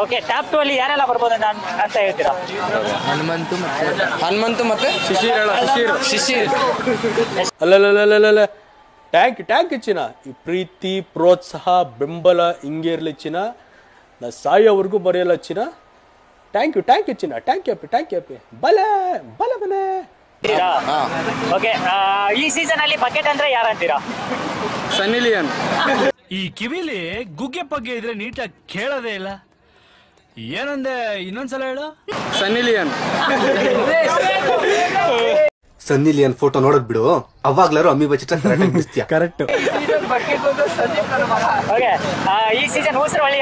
Okay, top 2 ಅಲ್ಲಿ ಯಾರೆಲ್ಲ ಬರ್ಬೋದು ಅಂತ ಹೇಳ್ತೀರಾ? ಹನುಮಂತು ಮತ್ತೆ ಶಿಶಿರ್. ಅಲ್ಲ ಟ್ಯಾಂಕ್ ಚಿನ್ನ. ಈ ಪ್ರೀತಿ, ಪ್ರೋತ್ಸಾಹ, ಬೆಂಬಲ ಹಿಂಗೆ ಇರಲಿ ಚಿನ್ನ. ನಾ ಸಾಯೋವರೆಗೂ ಬರೆಯಲ್ಲ ಚಿನ್ನ. ಥ್ಯಾಂಕ್ ಯು ಚಿನ್ನ. ಥ್ಯಾಂಕ್ ಯು ಬಲ ಬಲೆ. ಓಕೆ, ಈ ಸೀಸನ್ ಅಲ್ಲಿ ಬಕೆಟ್ ಅಂದ್ರೆ ಯಾರಂತೀರಾ? ಸನ್ನಿ ಲಿಯೋನ್. ಈ ಕಿವಿಲಿ ಗುಗ್ಗೆ ಪಗ್ಗೆ ಇದ್ರೆ ನೀಟಾಗಿ ಕೇಳೋದೇ ಇಲ್ಲ. ಏನಂದೆ, ಇನ್ನೊಂದ್ಸಲ ಹೇಳು. ಸನ್ನಿ ಲಿಯೋನ್. ಸನ್ನಿ ಲಿಯೋನ್ ಫೋಟೋ ನೋಡೋದ್ ಬಿಡು, ಅವಾಗ್ಲಾರು ಅಮ್ಮಿ ಬಚ್ಚಿಟ್ಟ ಕರೆಕ್ಟ್. ಓಕೆ, ಈ ಸೀಸನ್ ಊಸರವಳ್ಳಿ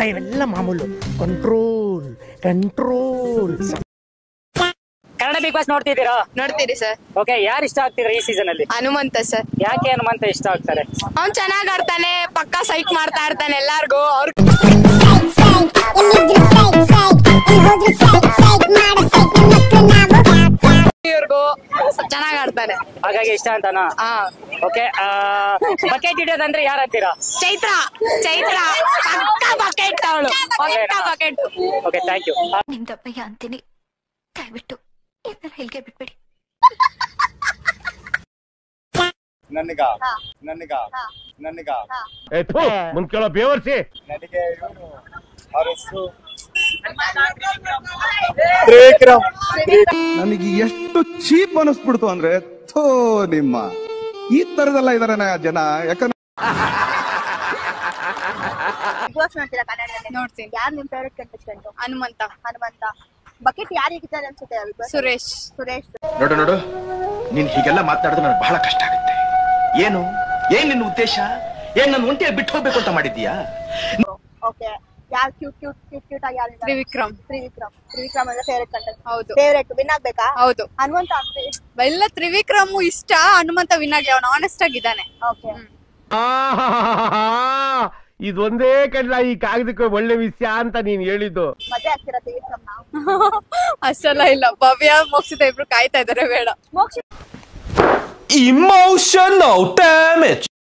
ಇವೆಲ್ಲ ಮಾಮೂಲು. ಕಂಟ್ರೋಲ್. ಕನ್ನಡ ಬಿಗ್ ಬಾಸ್ ನೋಡ್ತಿದ್ದೀರಾ? ನೋಡ್ತೀರಿ ಸರ್. ಓಕೆ, ಯಾರು ಇಷ್ಟ ಆಗ್ತಿದ್ರೆ ಈ ಸೀಸನ್ ಅಲ್ಲಿ? ಹನುಮಂತ ಸರ್. ಯಾಕೆ ಹನುಮಂತ ಇಷ್ಟ ಆಗ್ತಾರೆ? ಅವ್ನ್ ಚೆನ್ನಾಗ್ ಆಡ್ತಾನೆ, ಪಕ್ಕಾ ಸೈಕ್ ಮಾಡ್ತಾ ಇರ್ತಾನೆ ಎಲ್ಲಾರ್ಗು. ಇವ್ರಿಗೂ ಚೆನ್ನಾಗ್ ಆಡ್ತಾನೆ, ಹಾಗಾಗಿ ಇಷ್ಟ ಅಂತಾನಾ? ಓಕೆ, ಬಕೆಟ್ ಹಿಡಿಯೋದಂದ್ರೆ ಯಾರಂತೀರಾ? ಚೈತ್ರ ಪಕ್ಕಾ ಬಕೆಟ್ ಅವಳು. ಬಕೆಟ್. Okay, thank you. ನಿಮ್ದಪ್ಪಯ್ಯ ಅಂತೀನಿ, ದಯವಿಟ್ಟು ಇದನ್ನ ಹೇಳಿಕೆ ಬಿಟ್ಬಿಡಿ. ನನಗ ಮುಂದ್ಕೆಳೋ ಬೇವರ್ಸಿ ನನಗೆ ಅವ್ರ ಹೆಸರು ನನಗೆ ಎಷ್ಟು ಚೀಪ್ ಅನಿಸ್ಬಿಡ್ತು ಅಂದ್ರೆ, ಥೋ ನಿಮ್ಮ ಈ ತರದೆಲ್ಲ ಇದಾರೆ ಜನ. ಯಾಕಂದ್ರೆ ನೋಡ್ತೀನಿ. ಯಾರು ನಿಮ್ ಫೇವರೇಟ್ ಕಂಟೆಸ್ಟೆಂಟ್? ಹನುಮಂತ. ಬಕೆಟ್ ಯಾರಿಗಿದ್ದಾರೆ ಅನ್ಸುತ್ತೆ? ಸುರೇಶ್. ನೋಡು ನೀನ್ ಹೀಗೆಲ್ಲ ಮಾತಾಡಿದ್ರೆ ನನಗೆ ಬಹಳ ಕಷ್ಟ ಆಗುತ್ತೆ. ಏನ್ ನಿನ್ನ ಉದ್ದೇಶ? ಏನ್ ನನ್ನ ಒಂಟಿಯಾಗಿ ಬಿಟ್ಟು ಹೋಗ್ಬೇಕು ಅಂತ ಮಾಡಿದ್ಯಾ? ಓಕೆ, ಯಾರು ಕ್ಯೂಟ್ ಆಗಿ ಯಾರು? ತ್ರಿವಿಕ್ರಮ್ ಅಂದ್ರೆ ಫೇವರೇಟ್ ಕಂಟೆಸ್ಟೆಂಟ್. ಹೌದು. ಫೇವರೇಟ್ ವಿನ್ ಆಗ್ಬೇಕಾ? ಹೌದು. ಹನುಮಂತ ಎಲ್ಲ ತ್ರಿವಿಕ್ರಮ್ ಇಷ್ಟ. ಹನುಮಂತ ವಿನ್ ಆಗಿ ಅವನು ಆನೆಸ್ಟ್ ಆಗಿದ್ದಾನೆ. ಓಕೆ, ಇದೊಂದೇ ಕಡ್ಲ ಈ ಕಾಗದಕ್ಕೆ ಒಳ್ಳೆ ವಿಷಯ ಅಂತ ನೀನ್ ಹೇಳಿದ್ದು. ಮದ್ವೆ ಆಗ್ತಿರ ತ್ರಿವಿಕ್ರಮ್? ಅಷ್ಟೆಲ್ಲ ಇಲ್ಲ. ಭವ್ಯ ಮೋಕ್ಷಿತ ಇಬ್ರು ಕಾಯ್ತಾ ಇದಾರೆ. ಬೇಡ. ಮೋಕ್ಷ Emotional damage.